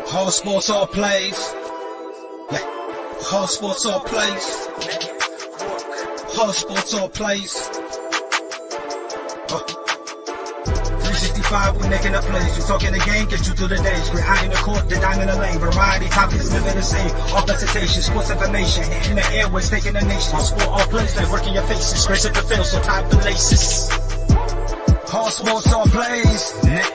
All sports, all plays. Yeah. All sports, all plays. All sports, all plays. 365, we making a plays. You talking the game, get you through the days. We're high in the court, the dime in the lane. Variety, topics, living the same. All presentation, sports information. In the airways, taking the nation. All sport, all plays, they working your faces. Grace at the field, so tie the laces. All sports, all plays. Yeah.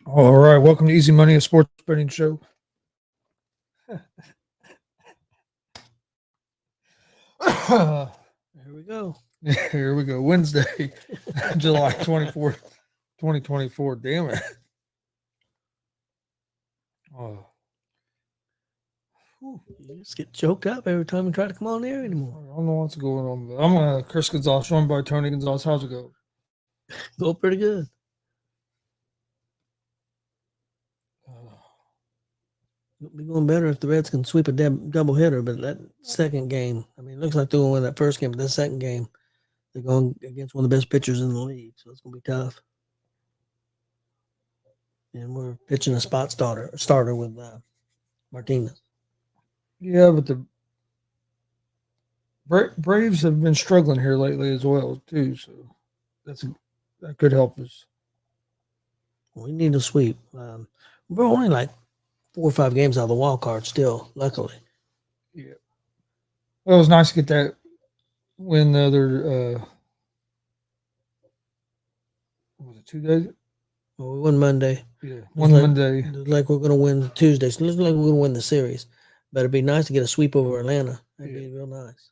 All right, welcome to Easy Money, a sports betting show. Here we go. Here we go. Wednesday, July 24th, 2024. Damn it. Oh. You just get choked up every time you try to come on air anymore. I don't know what's going on. But I'm Chris Gonzalez, joined by Tony Gonzalez. How's it go? Go pretty good. It'll be going better if the Reds can sweep a double hitter, but that second game, I mean, it looks like they're going to win that first game, but that second game, they're going against one of the best pitchers in the league, so it's going to be tough. And we're pitching a spot starter with Martinez. Yeah, but the Braves have been struggling here lately as well, too, so that could help us. We need a sweep. We're only like 4 or 5 games out of the wild card still, luckily. Yeah. Well, it was nice to get that win the other was it 2 days? Well, we won Monday. Yeah, Monday. Like we're going to win Tuesday. So it looks like we're going to win the series. But it'd be nice to get a sweep over Atlanta. That'd be real nice.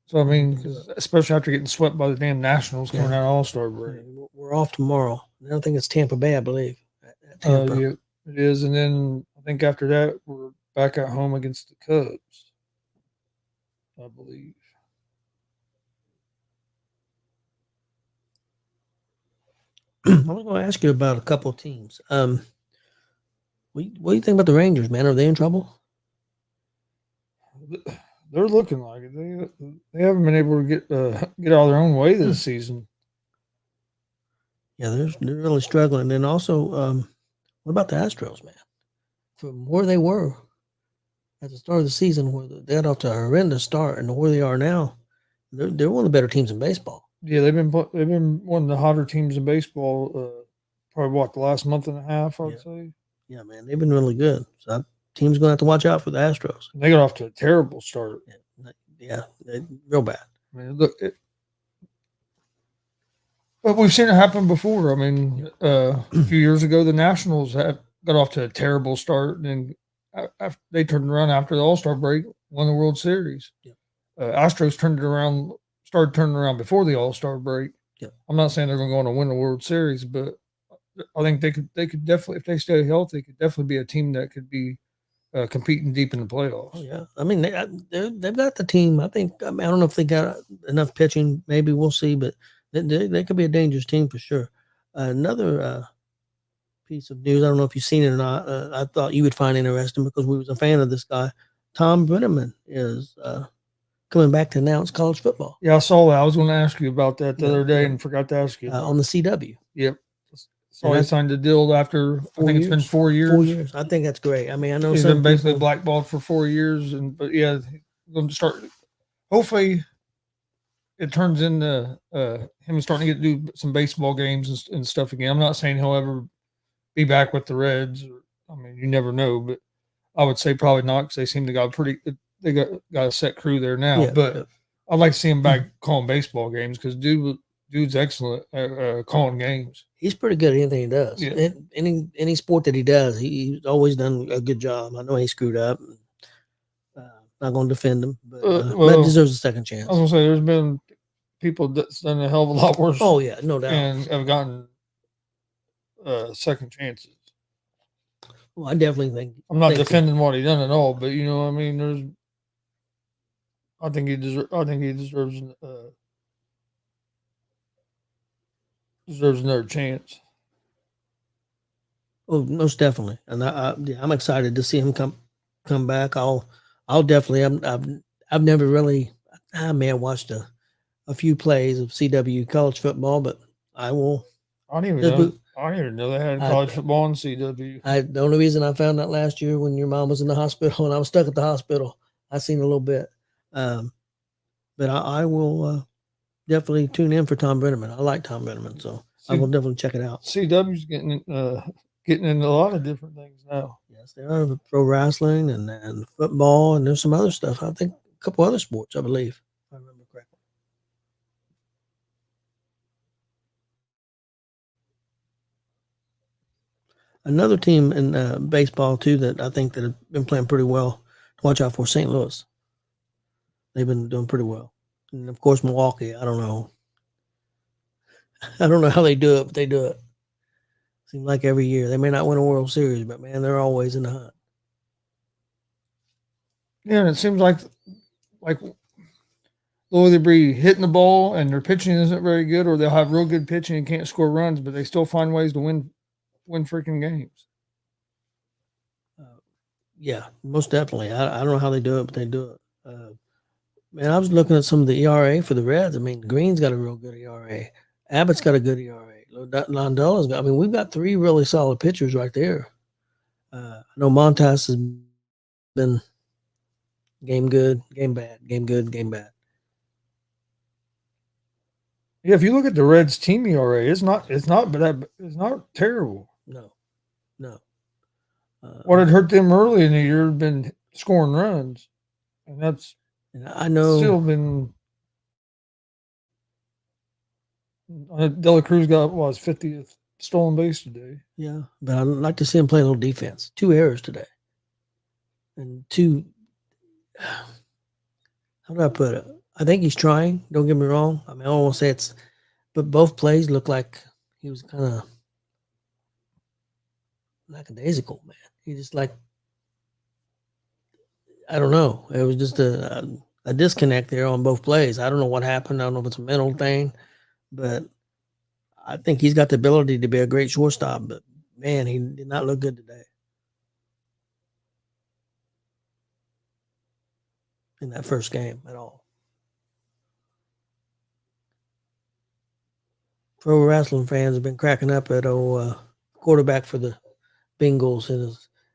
So, I mean, especially after getting swept by the damn Nationals coming out of All-Star break. We're off tomorrow. I don't think it's Tampa Bay, I believe. Yeah, it is. And then I think after that, we're back at home against the Cubs, I believe. I was going to ask you about a couple of teams. What do you think about the Rangers, man? Are they in trouble? They're looking like it. They haven't been able to get out of their own way this season. Yeah, they're really struggling. And also, what about the Astros, man? From where they were at the start of the season, where they got off to a horrendous start, and where they are now, they're one of the better teams in baseball. Yeah, they've been one of the hotter teams in baseball. Probably the last month and a half, I'd say. Yeah, man, they've been really good. So team's going to have to watch out for the Astros. They got off to a terrible start. Yeah, real bad. I mean, look, but we've seen it happen before. I mean, a few years ago, the Nationals got off to a terrible start, and then they turned around after the All-Star break, won the World Series. Yeah. Astros started turning around before the All-Star break. Yeah. I'm not saying they're going to go on and win the World Series, but I think they could definitely, if they stay healthy, could definitely be a team that could be competing deep in the playoffs. Oh, yeah. I mean, they've got the team. I don't know if they got enough pitching. Maybe we'll see, but they could be a dangerous team for sure. Another piece of news, I don't know if you've seen it or not, I thought you would find interesting because we was a fan of this guy. Tom Brenneman is coming back to announce college football. Yeah, I saw that. I was going to ask you about that the other day and forgot to ask you. On the CW. Yep. So he signed a deal after, I think it's been 4 years. 4 years. I think that's great. I mean, I know he's some been basically people, blackballed for 4 years, but yeah, he's going to start. Hopefully, it turns into him starting to get to do some baseball games and stuff again. I'm not saying he'll ever be back with the Reds. I mean, you never know, but I would say probably not because they seem to they got a set crew there now. Yeah, but yeah. I'd like to see him back calling baseball games because dude's excellent at calling games. He's pretty good at anything he does. Yeah. Any sport that he does, he's always done a good job. I know he screwed up. Not going to defend him, but deserves a second chance. I was going to say there's been people that's done a hell of a lot worse. Oh yeah, no doubt, and have gotten second chances. Well, I definitely think I'm not defending what he done at all, but you know what I mean. I think he deserves another chance. Oh, most definitely, and I'm excited to see him come back. I'll definitely. I've never really. I may have watched a few plays of CW college football, but I will. I didn't even know they had college football in CW. The only reason I found out last year when your mom was in the hospital and I was stuck at the hospital, I seen a little bit. But I will definitely tune in for Tom Brenneman. I like Tom Brenneman, so I will definitely check it out. CW's getting into a lot of different things now. Yes, there are pro wrestling and football, and there's some other stuff. I think a couple other sports, I believe, if I remember correctly. Another team in baseball too that I think that have been playing pretty well to watch out for, St. Louis. They've been doing pretty well, and of course Milwaukee. I don't know how they do it, but they do it. Seems like every year they may not win a World Series, but man, they're always in the hunt. Yeah, and it seems like they'll either be hitting the ball and their pitching isn't very good, or they'll have real good pitching and can't score runs, but they still find ways to win freaking games. Yeah, most definitely. I don't know how they do it, but they do it. Man, I was looking at some of the ERA for the Reds. I mean, Green's got a real good ERA. Abbott's got a good ERA. Londolla's got. I mean, we've got three really solid pitchers right there. I know Montas has been game good, game bad, game good, game bad. Yeah, if you look at the Reds' team ERA, it's not terrible. No. What had hurt them early in the year had been scoring runs, and that's I know still been. Dela Cruz got his 50th stolen base today. Yeah, but I'd like to see him play a little defense. 2 errors today, and 2. How do I put it? I think he's trying. Don't get me wrong. I mean, I don't want to say it's, but both plays look like he was kind of lackadaisical, man. He just I don't know. It was just a disconnect there on both plays. I don't know what happened. I don't know if it's a mental thing, but I think he's got the ability to be a great shortstop. But man, he did not look good today in that first game at all. Pro wrestling fans have been cracking up at quarterback for the Bengals.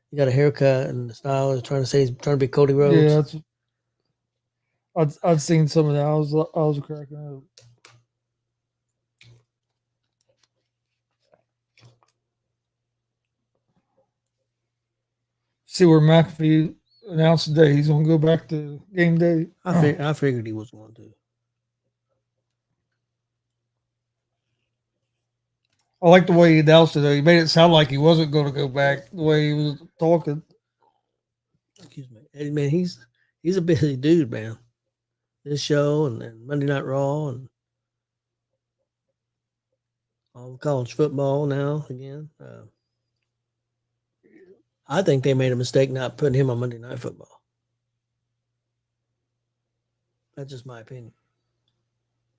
He got a haircut and the style is trying to be Cody Rhodes. Yeah, I've seen some of that. I was cracking up. See where McAfee announced today he's going to go back to game day. I figured he was going to. I like the way he announced it. He made it sound like he wasn't going to go back. The way he was talking. Excuse me, Eddie, man. He's a busy dude, man. This show and Monday Night Raw and all college football now again. I think they made a mistake not putting him on Monday Night Football. That's just my opinion.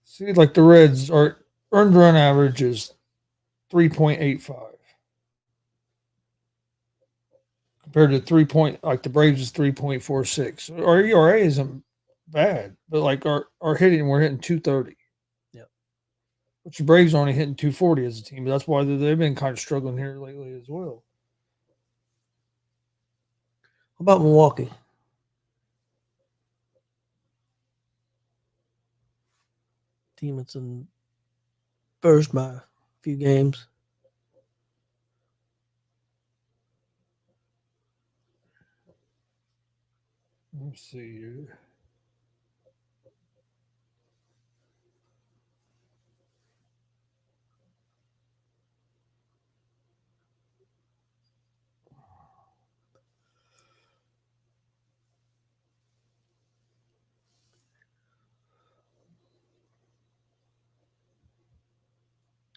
See, like the Reds are earned run average is 3.85 compared to like the Braves is 3.46. Our ERA isn't bad, but like our hitting, we're hitting 230. Yep. which the Braves are only hitting 240 as a team. But that's why they've been kind of struggling here lately as well. How about Milwaukee? Team that's in first by a few games. Let's see here.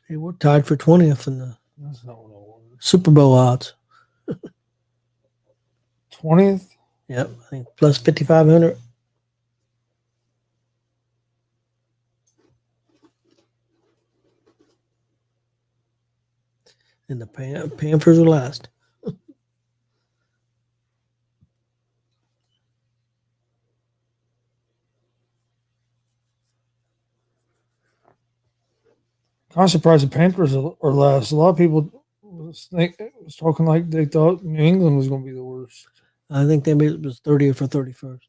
Hey, we're tied for 20th in the That's not what I wanted. Super Bowl odds. 20th? Yep, I think plus 5,500. And the Panthers are last. I'm surprised the Panthers are last. A lot of people was talking like they thought New England was going to be the worst. I think they made it was 30th or 31st.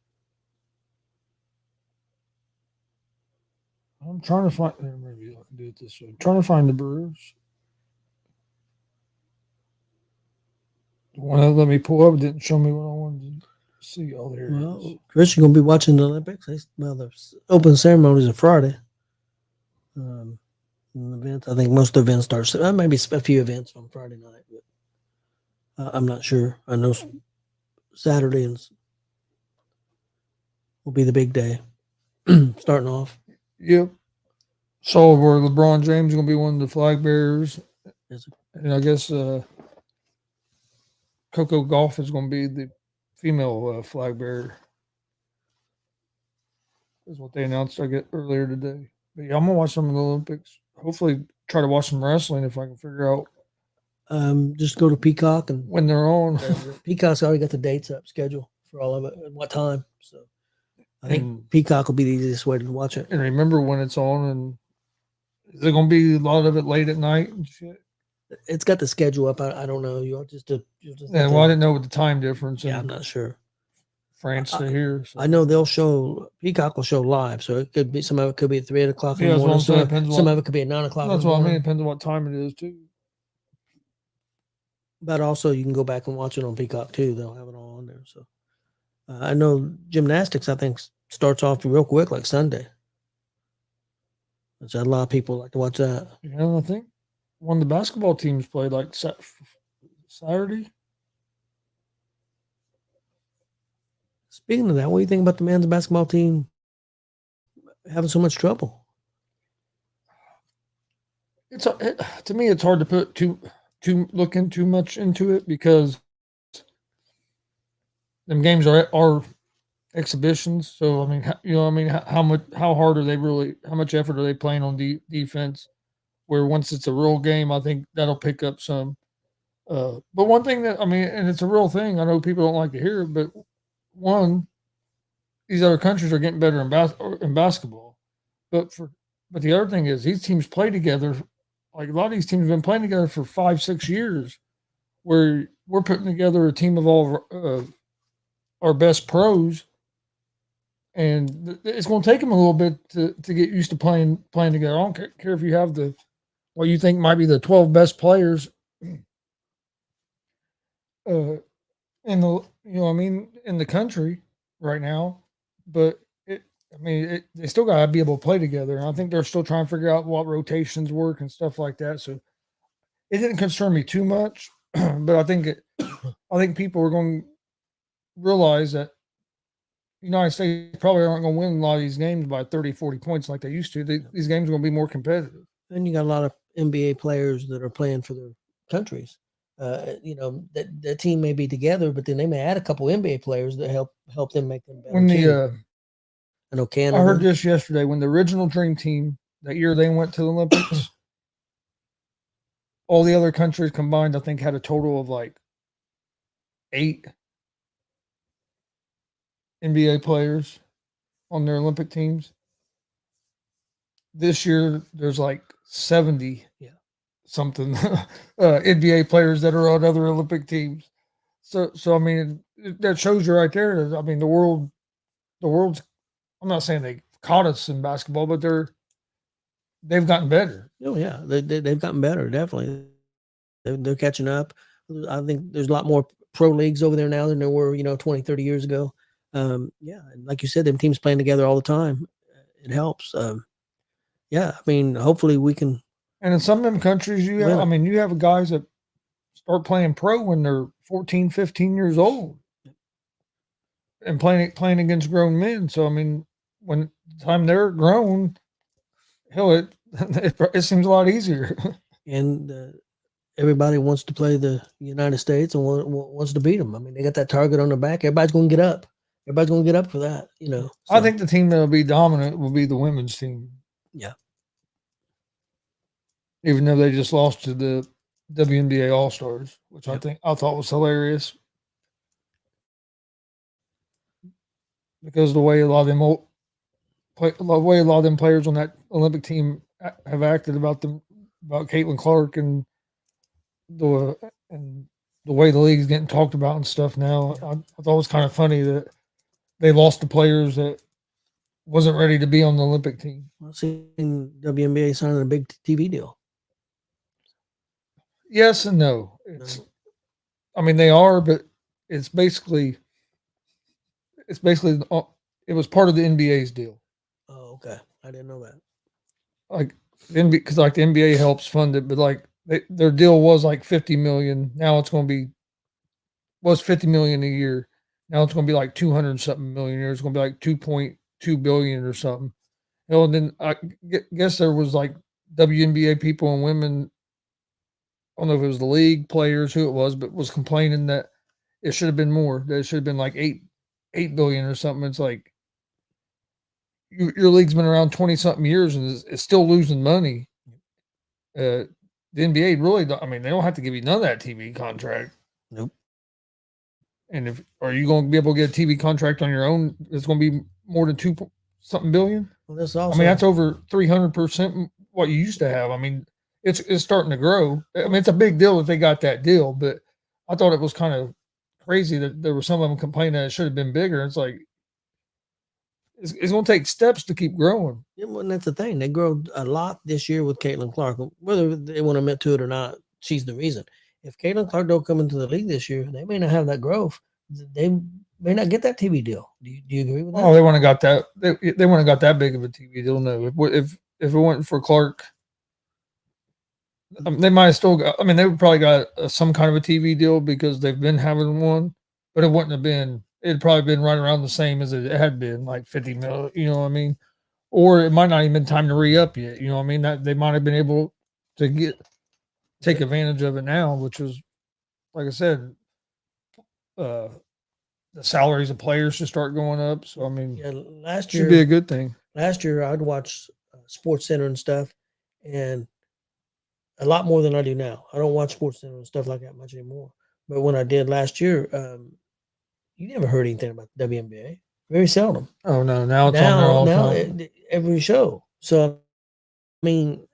I'm trying to find. Maybe I can do it this way. I'm trying to find the Brewers. The one that let me pull up didn't show me what I wanted to see. Oh, there it is. Well, Chris, you're going to be watching the Olympics. The open ceremonies are Friday. And events, I think most events start. Maybe a few events on Friday night, but I'm not sure. I know Saturday will be the big day, starting off. Yep. So where LeBron James is going to be one of the flag bearers, and I guess Coco Golf is going to be the female flag bearer. Is what they announced earlier today. But yeah, I'm gonna watch some of the Olympics. Hopefully, try to watch some wrestling if I can figure out. Just go to Peacock and when they're on. Peacock's already got the dates up, schedule for all of it, and what time. So I think Peacock will be the easiest way to watch it. And remember when it's on, and is there going to be a lot of it late at night and shit? It's got the schedule up. I don't know. You'll just I didn't know with the time difference. Yeah, I'm not sure. France to here. So. I know they'll show Peacock will show live, so it could be some of it could be at 3 o'clock in the morning. Some of it could be at 9 o'clock. That's what I mean. It depends on what time it is too. But also, you can go back and watch it on Peacock too. They'll have it all on there. So I know gymnastics. I think starts off real quick, like Sunday. Which a lot of people like to watch that. Yeah, I think one of the basketball teams played like Saturday. Speaking of that, what do you think about the men's basketball team having so much trouble? To me, it's hard to put looking too much into it because them games are exhibitions. So I mean, how hard are they really? How much effort are they playing on defense? Where once it's a real game, I think that'll pick up some. But one thing that and it's a real thing. I know people don't like to hear it, but these other countries are getting better in basketball. But the other thing is these teams play together. Like a lot of these teams have been playing together for 5-6 years, where we're putting together a team of all our best pros, and it's going to take them a little bit to get used to playing together. I don't care if you have what you think might be the 12 best players in the in the country right now, but they still got to be able to play together. And I think they're still trying to figure out what rotations work and stuff like that. So it didn't concern me too much, but I think people are going to realize that the United States probably aren't going to win a lot of these games by 30, 40 points like they used to. These games are going to be more competitive. And you got a lot of NBA players that are playing for their countries. That team may be together, but then they may add a couple NBA players that help them make them better. I know Canada. I heard this yesterday when the original Dream Team that year they went to the Olympics. All the other countries combined, I think, had a total of like 8 NBA players on their Olympic teams. This year, there's like 70 Yeah. something NBA players that are on other Olympic teams. So I mean, that shows you right there. I mean, the world's. I'm not saying they caught us in basketball, but they've gotten better. Oh yeah, they've gotten better. Definitely, they're catching up. I think there's a lot more pro leagues over there now than there were 20, 30 years ago. Yeah, and like you said, them teams playing together all the time. It helps. Yeah, I mean, hopefully we can. And in some of them countries, win I it. mean, you have guys that start playing pro when they're 14, 15 years old and playing against grown men. So I mean, when the time they're grown, hell, it seems a lot easier. And everybody wants to play the United States and wants to beat them. I mean, they got that target on their back. Everybody's going to get up. Everybody's going to get up for that. So. I think the team that will be dominant will be the women's team. Yeah. Even though they just lost to the WNBA All Stars, which I thought was hilarious, because the way a lot of them players on that Olympic team have acted about Caitlin Clark and the way the league's getting talked about and stuff now. I thought it was kind of funny that they lost to players that wasn't ready to be on the Olympic team. I've seen WNBA signing a big TV deal. Yes and no. I mean, they are, but it was part of the NBA's deal. Oh, okay. I didn't know that. Like because the NBA helps fund it, but like their deal was like $50 million. Now it's going to be $50 million a year. Now it's going to be like 200 something million a year. It's going to be like 2.2 billion or something. And then I guess there was like WNBA people and women. I don't know if it was the league players, who it was, but was complaining that it should have been more. That it should have been like 8 billion or something. It's like your league's been around 20 something years and it's still losing money. The NBA really, I mean, they don't have to give you none of that TV contract. Nope. And are you going to be able to get a TV contract on your own? It's going to be more than 2 something billion. Well, that's also. I mean, that's over 300% what you used to have. I mean, it's starting to grow. I mean, it's a big deal that they got that deal, but I thought it was kind of crazy that there were some of them complaining that it should have been bigger. It's like it's going to take steps to keep growing. Yeah, well, and that's the thing. They grow a lot this year with Caitlin Clark. Whether they want to admit to it or not, she's the reason. If Caitlin Clark don't come into the league this year, they may not have that growth. They may not get that TV deal. Do you agree with that? Oh, they wouldn't have got that. They wouldn't have got that big of a TV deal. No, if it wasn't for Clark, they might have still got. I mean, they would probably got some kind of a TV deal because they've been having one, but it wouldn't have been. It'd probably been right around the same as it had been, like 50 mil. You know what I mean? Or it might not even been time to re-up yet. You know what I mean? That they might have been able to take advantage of it now, which was, like I said, the salaries of players should start going up. So I mean, last year should be a good thing. Last year, I'd watch Sports Center and stuff, and a lot more than I do now. I don't watch Sports Center and stuff like that much anymore. But when I did last year, you never heard anything about the WNBA. Very seldom. Oh no! Now it's on there all the time. Every show. So, I mean,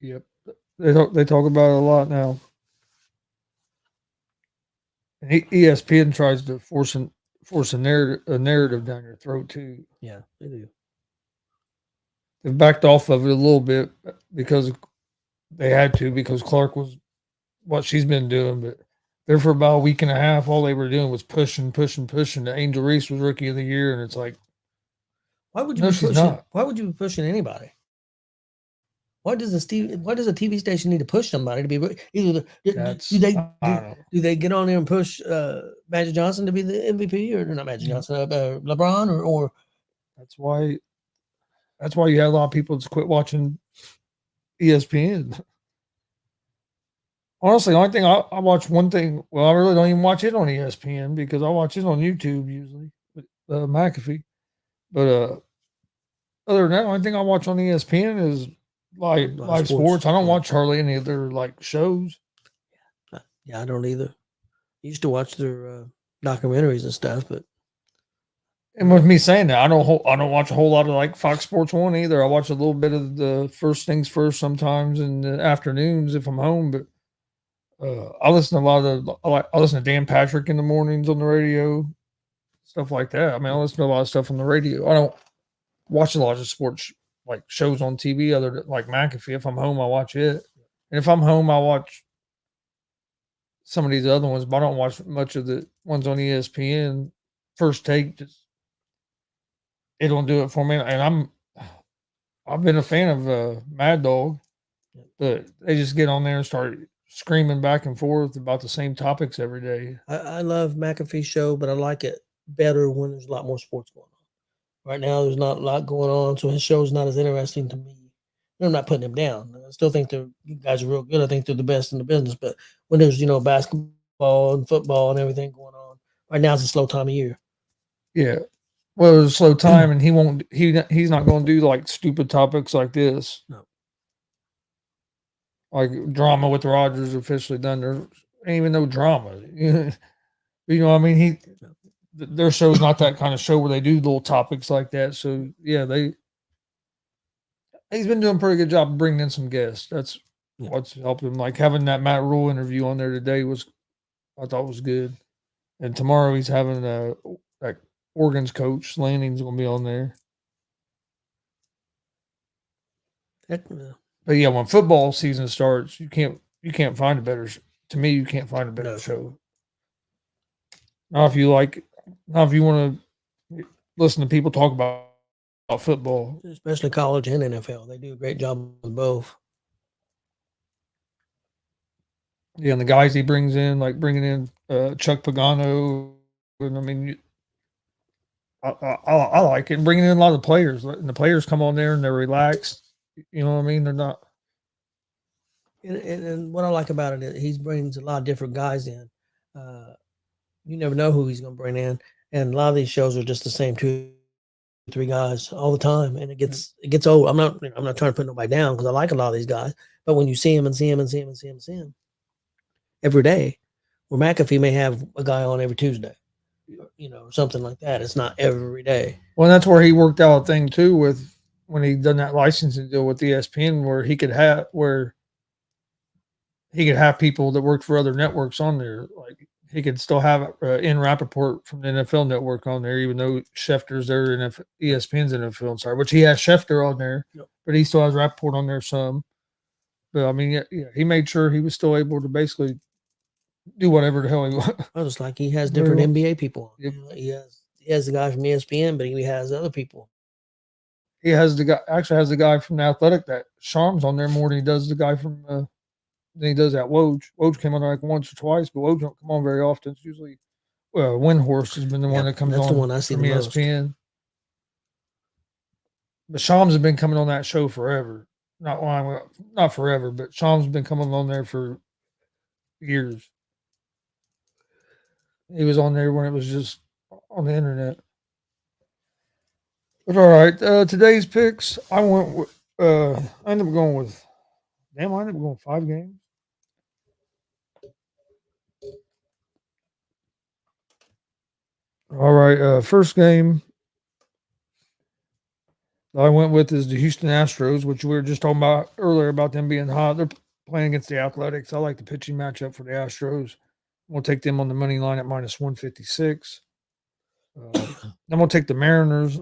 yep, they talk about it a lot now. And ESPN tries to force a narrative down your throat too. Yeah, they do. They've backed off of it a little bit because they had to, because Clark was what she's been doing, but there for about a week and a half, all they were doing was pushing. The Angel Reese was Rookie of the Year, and it's like, why would you be pushing? Not. Why would you be pushing anybody? Why does a TV station need to push somebody to be either? Do they get on there and push Magic Johnson to be the MVP, or not Magic Johnson, LeBron, or that's why you had a lot of people just quit watching ESPN. Honestly, the only thing I watch one thing. Well, I really don't even watch it on ESPN because I watch it on YouTube usually, McAfee. But other than that, the only thing I watch on ESPN is live sports. I don't watch hardly any of their shows. Yeah, I don't either. I used to watch their documentaries and stuff. But And with me saying that, I don't watch a whole lot of like Fox Sports One either. I watch a little bit of the First Things First sometimes in the afternoons if I'm home. But I listen to a lot of I listen to Dan Patrick in the mornings on the radio, stuff like that. I mean, I listen to a lot of stuff on the radio. I don't watch a lot of sports like shows on TV other than like McAfee. If I'm home, I watch it, and if I'm home, I watch some of these other ones. But I don't watch much of the ones on ESPN. First Take just it don't do it for me, and I've been a fan of Mad Dog, but they just get on there and start screaming back and forth about the same topics every day. I love McAfee's show, but I like it better when there's a lot more sports going on. Right now, there's not a lot going on, so his show's not as interesting to me. I'm not putting him down. I still think you guys are real good. I think they're the best in the business. But when there's basketball and football and everything going on, right now it's a slow time of year. Yeah, well, it was a slow time, and he's not going to do like stupid topics like this. No. Like drama with Rogers officially done. There ain't even no drama. You know what I mean? Their show's not that kind of show where they do little topics like that. So yeah, he's been doing a pretty good job of bringing in some guests. That's what's helped him. Like having that Matt Rule interview on there today I thought was good. And tomorrow he's having like Oregon's coach Lanning's going to be on there. But yeah, when football season starts, you can't find a better. To me, you can't find a better show. Now, if you want to listen to people talk about football, especially college and NFL, they do a great job with both. Yeah, and the guys he brings in, like bringing in Chuck Pagano, and I mean, I like it. And bringing in a lot of the players, and the players come on there and they're relaxed. You know what I mean? They're not. And what I like about it is he brings a lot of different guys in. You never know who he's going to bring in, and a lot of these shows are just the same 2-3 guys all the time, and it gets old. I'm not trying to put nobody down because I like a lot of these guys, but when you see him every day, where McAfee may have a guy on every Tuesday, or something like that. It's not every day. Well, that's where he worked out a thing too with when he done that licensing deal with ESPN, where he could have people that worked for other networks on there. Like he could still have in Rappaport from the NFL Network on there, even though Schefter's there and ESPN's NFL. Sorry, which he has Schefter on there, but he still has Rappaport on there some. But I mean, yeah, he made sure he was still able to basically do whatever the hell he wants. Well, just like he has different NBA people. Yep. He has the guy from ESPN, but he has other people. He has the guy from the Athletic that Sharm's on there more than he does the guy from than he does at Woj. Woj came on like once or twice, but Woj don't come on very often. It's usually Windhorse has been the one that comes on. That's the one I see from the ESPN. most. But Shams has been coming on that show forever. Not forever, but Shams has been coming on there for years. He was on there when it was just on the internet. But all right, today's picks. I ended up going with 5 games. All right, first game I went with is the Houston Astros, which we were just talking about earlier about them being hot. They're playing against the Athletics. I like the pitching matchup for the Astros. We'll take them on the money line at minus 156. Then we'll take the Mariners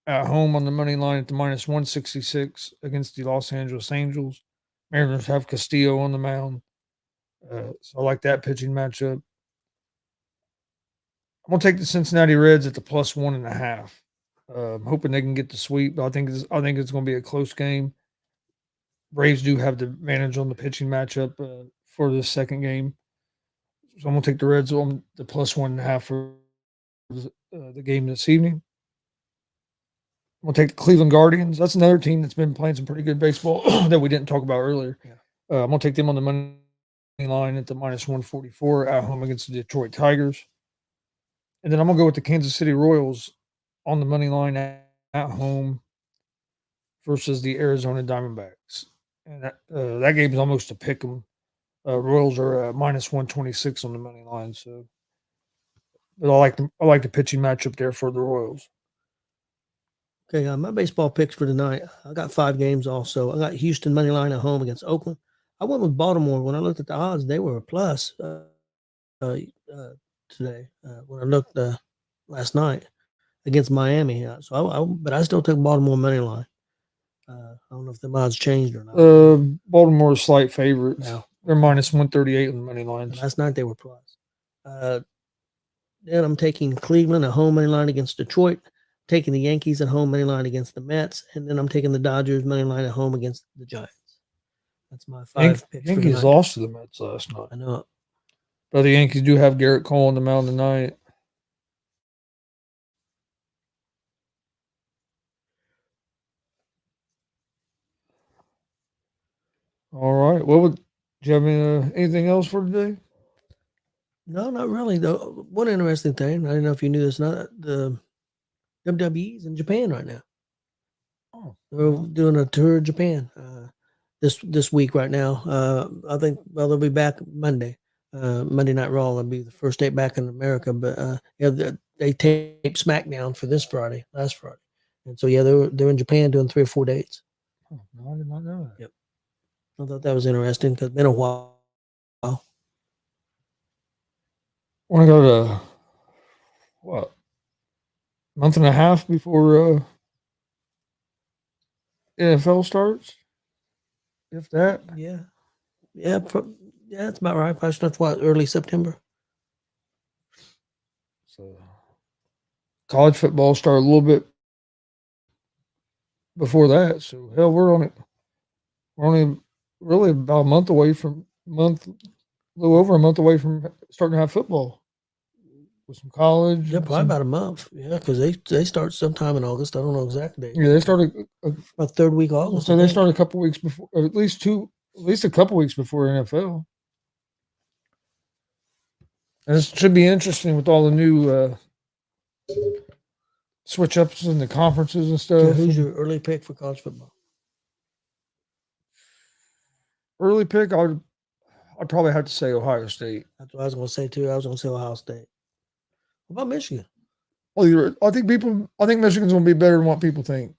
at home on the money line at the minus 166 against the Los Angeles Angels. Mariners have Castillo on the mound. So I like that pitching matchup. I'm going to take the Cincinnati Reds at the plus 1.5. I'm hoping they can get the sweep, but I think it's going to be a close game. Braves do have the advantage on the pitching matchup for this second game. So I'm going to take the Reds on the plus 1.5 for the game this evening. I'm going to take the Cleveland Guardians. That's another team that's been playing some pretty good baseball that we didn't talk about earlier. Yeah. I'm going to take them on the money line at the minus 144 at home against the Detroit Tigers. And then I'm going to go with the Kansas City Royals on the money line at home versus the Arizona Diamondbacks. And that game is almost a pick 'em. Royals are minus 126 on the money line. So But I like the pitching matchup there for the Royals. Okay, my baseball picks for tonight. I got 5 games also. I got Houston money line at home against Oakland. I went with Baltimore. When I looked at the odds, they were a plus today. When I looked last night against Miami, but I still took Baltimore money line. I don't know if the odds changed or not. Baltimore's slight favorites. No. They're minus 138 on the money lines. Last night they were plus. Then I'm taking Cleveland at home money line against Detroit, taking the Yankees at home money line against the Mets, and then I'm taking the Dodgers money line at home against the Giants. That's my 5 picks. Yankees lost to the Mets last night. I know it. But the Yankees do have Garrett Cole on the mound tonight. All right. Do you have anything else for today? No, not really. Though one interesting thing, I don't know if you knew this. Not the WWE's in Japan right now. Oh, they're doing a tour of Japan this week right now. I think they'll be back Monday. Monday Night Raw will be the first day back in America. But they taped SmackDown for last Friday, and so they're in Japan doing 3 or 4 dates. Oh, no, I did not know that. Yep, I thought that was interesting because it's been a while. Want to go to what? Month and a half before NFL starts, if that. Yeah, that's about right. Probably starts early September. So, college football started a little bit before that. So hell, we're only really about a month away from a little over a month away from starting to have football with some college. Yeah, probably about a month. Yeah, because they start sometime in August. I don't know exactly. Yeah, they started about 3rd week of August. So they started a couple weeks before, or at least a couple weeks before NFL. And this should be interesting with all the new switch ups in the conferences and stuff. Okay, who's your early pick for college football? Early pick, I'd probably have to say Ohio State. That's what I was going to say too. I was going to say Ohio State. What about Michigan? Well, I think Michigan's going to be better than what people think.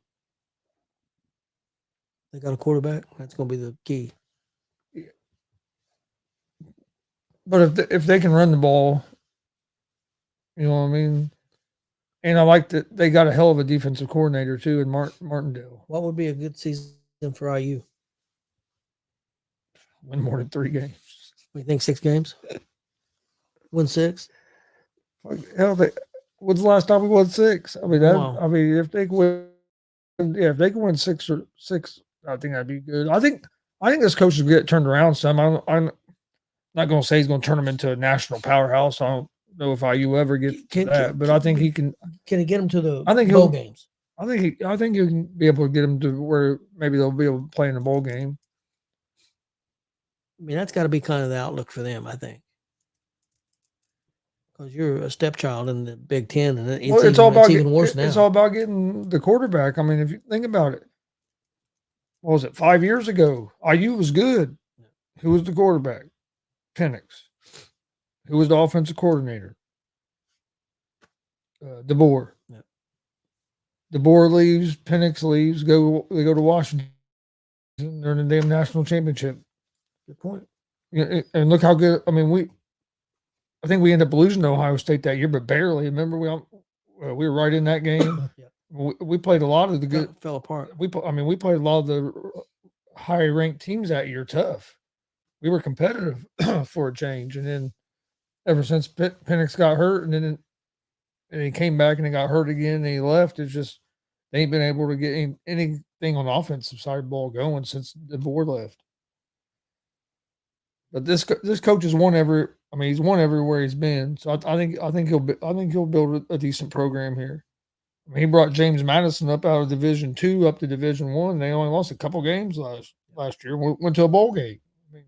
They got a quarterback. That's going to be the key. Yeah. But if they can run the ball, you know what I mean. And I like that they got a hell of a defensive coordinator too in Martindale. What would be a good season for IU? Win more than 3 games. We think 6 games. Win 6. Hell, when's the last time we won 6? I mean, if they can win 6 or 6, I think that'd be good. I think this coach will get turned around some. I'm not going to say he's going to turn them into a national powerhouse. I don't know if IU ever get to that, but I think he can. Can he get them to the bowl games? I think you can be able to get them to where maybe they'll be able to play in a bowl game. I mean, that's got to be kind of the outlook for them, I think. Because you're a stepchild in the Big Ten, and it's even worse now. It's all about getting the quarterback. I mean, if you think about it, what was it, 5 years ago? IU was good. Who was the quarterback? Penix. Who was the offensive coordinator? DeBoer. Yeah. DeBoer leaves. Penix leaves. They go to Washington. They're in the damn national championship. Good point. Yeah, and look how good. I mean, I think we ended up losing to Ohio State that year, but barely. Remember, we were right in that game. Yeah. We played a lot of the good. Fell apart. We played a lot of the high ranked teams that year. Tough. We were competitive for a change, and then ever since Penix got hurt, and he came back and he got hurt again, and he left. It's just they ain't been able to get anything on the offensive side of the ball going since the board left. But this coach has won he's won everywhere he's been. So I think he'll build a decent program here. I mean, he brought James Madison up out of Division II up to Division I. They only lost a couple games last year. Went to a bowl game. I mean,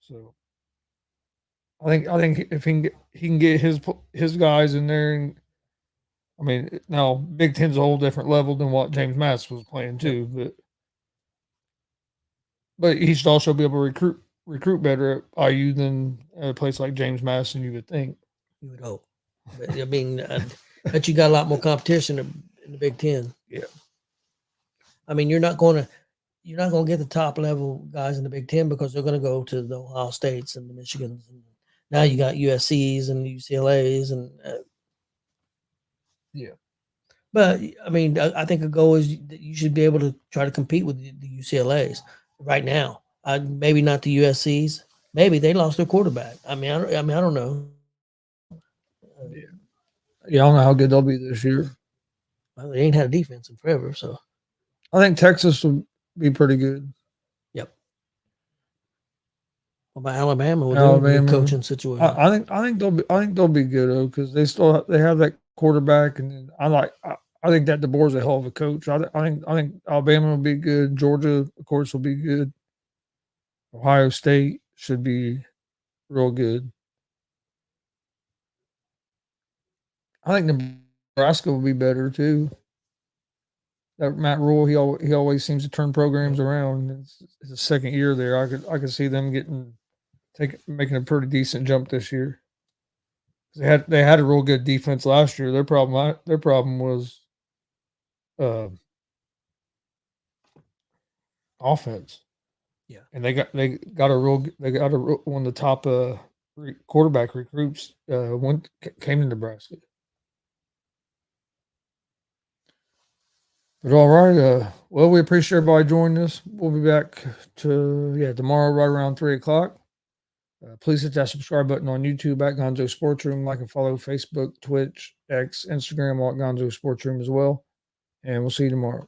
so I think if he can get his guys in there, and I mean, now Big Ten's a whole different level than what James Madison was playing too, but he should also be able to recruit better at IU than at a place like James Madison, you would think. You would hope. But I mean, bet you got a lot more competition in the Big Ten. Yeah. I mean, you're not going to get the top level guys in the Big Ten because they're going to go to the Ohio States and the Michigans. And now you got USC's and UCLA's and Yeah. But I mean, I think a goal is that you should be able to try to compete with the UCLA's right now. Maybe not the USC's. Maybe they lost their quarterback. I don't know. Yeah, I don't know how good they'll be this year. Well, they ain't had a defense in forever, so I think Texas will be pretty good. yep. What about Alabama with Alabama their coaching situation? I think they'll be good though because they have that quarterback, and then I think that DeBoer's a hell of a coach. I think Alabama will be good. Georgia, of course, will be good. Ohio State should be real good. I think Nebraska will be better too. That Matt Rule, he always seems to turn programs around. It's his second year there. I could see them making a pretty decent jump this year. They had a real good defense last year. Their problem was offense. Yeah, and they got one of the top quarterback recruits came to Nebraska. But all right, well, we appreciate everybody joining us. We'll be back tomorrow right around 3:00. Please hit that subscribe button on YouTube at Gonzo Sports Room. Like and follow Facebook, Twitch, X, Instagram, all at Gonzo Sports Room as well. And we'll see you tomorrow.